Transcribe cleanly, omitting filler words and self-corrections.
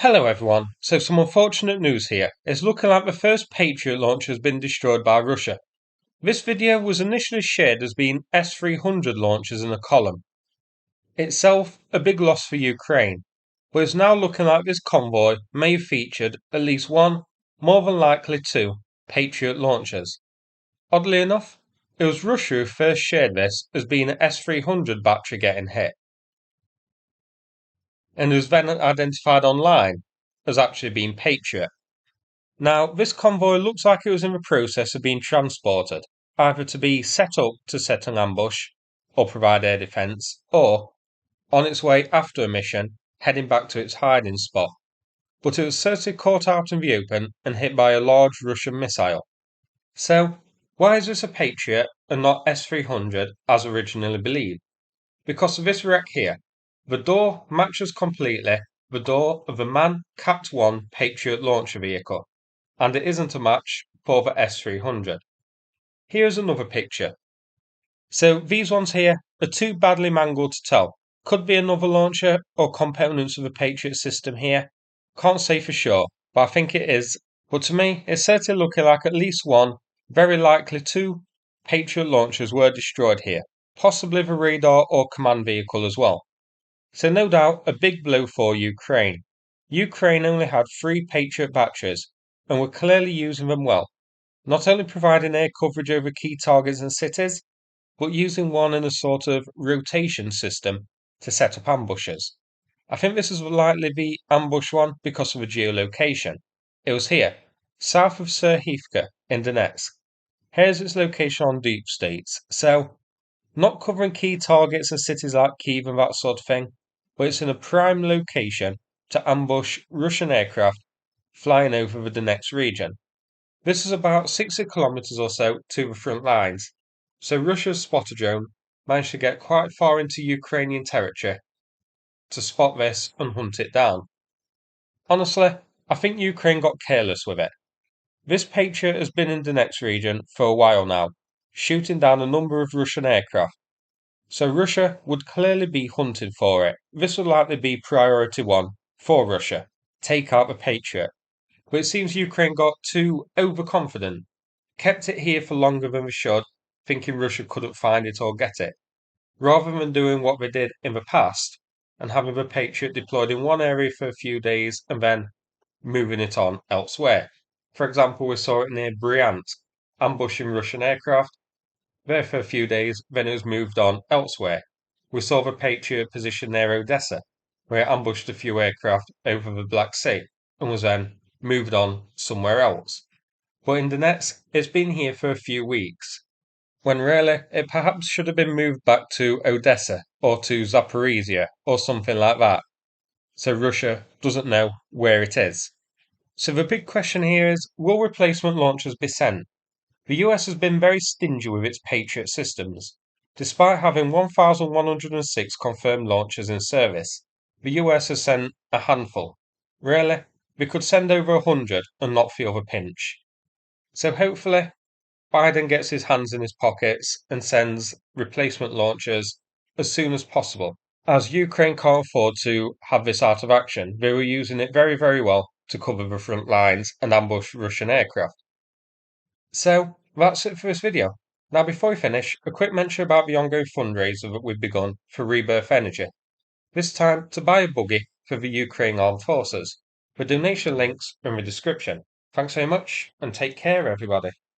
Hello everyone, so some unfortunate news here. It's looking like the first Patriot launch has been destroyed by Russia. This video was initially shared as being S-300 launches in a column. Itself a big loss for Ukraine, but it's now looking like this convoy may have featured at least one, more than likely two, Patriot launches. Oddly enough, it was Russia who first shared this as being an S-300 battery getting hit, and it was then identified online as actually being Patriot. Now, this convoy looks like it was in the process of being transported, either to be set up to set an ambush or provide air defence, or on its way after a mission, heading back to its hiding spot. But it was certainly caught out in the open and hit by a large Russian missile. So, why is this a Patriot and not S-300 as originally believed? Because of this wreck here. The door matches completely the door of the MAN Cat-1 Patriot launcher vehicle, and it isn't a match for the S-300. Here's another picture. So these ones here are too badly mangled to tell. Could be another launcher or components of the Patriot system here. Can't say for sure, but I think it is. But to me, it's certainly looking like at least one, very likely two, Patriot launchers were destroyed here. Possibly the radar or command vehicle as well. So no doubt a big blow for Ukraine. Ukraine only had 3 Patriot batteries, and were clearly using them well, not only providing air coverage over key targets and cities, but using one in a sort of rotation system to set up ambushes. I think this is likely the ambush one because of the geolocation. It was here, south of Serhivka in Donetsk. Here's its location on deep states, so not covering key targets and cities like Kiev and that sort of thing, but it's in a prime location to ambush Russian aircraft flying over the Donetsk region. This is about 60 kilometers or so to the front lines, so Russia's spotter drone managed to get quite far into Ukrainian territory to spot this and hunt it down. Honestly, I think Ukraine got careless with it. This Patriot has been in the Donetsk region for a while now, shooting down a number of Russian aircraft, so Russia would clearly be hunting for it. This would likely be priority one for Russia. Take out the Patriot. But it seems Ukraine got too overconfident, kept it here for longer than they should, thinking Russia couldn't find it or get it, rather than doing what they did in the past and having the Patriot deployed in one area for a few days and then moving it on elsewhere. For example, we saw it near Bryansk, ambushing Russian aircraft there for a few days, then it was moved on elsewhere. We saw the Patriot position near Odessa, where it ambushed a few aircraft over the Black Sea and was then moved on somewhere else. But in Donetsk, it's been here for a few weeks, when really it perhaps should have been moved back to Odessa or to Zaporizhia or something like that, so Russia doesn't know where it is. So the big question here is, will replacement launchers be sent? The US has been very stingy with its Patriot systems. Despite having 1,106 confirmed launches in service, the US has sent a handful. Really, we could send over 100 and not feel the pinch. So hopefully, Biden gets his hands in his pockets and sends replacement launchers as soon as possible. As Ukraine can't afford to have this out of action, they were using it very, very well to cover the front lines and ambush Russian aircraft. So, that's it for this video. Now, before we finish, a quick mention about the ongoing fundraiser that we've begun for Rebirth Energy. This time to buy a buggy for the Ukraine Armed Forces. The donation links are in the description. Thanks very much, and take care, everybody.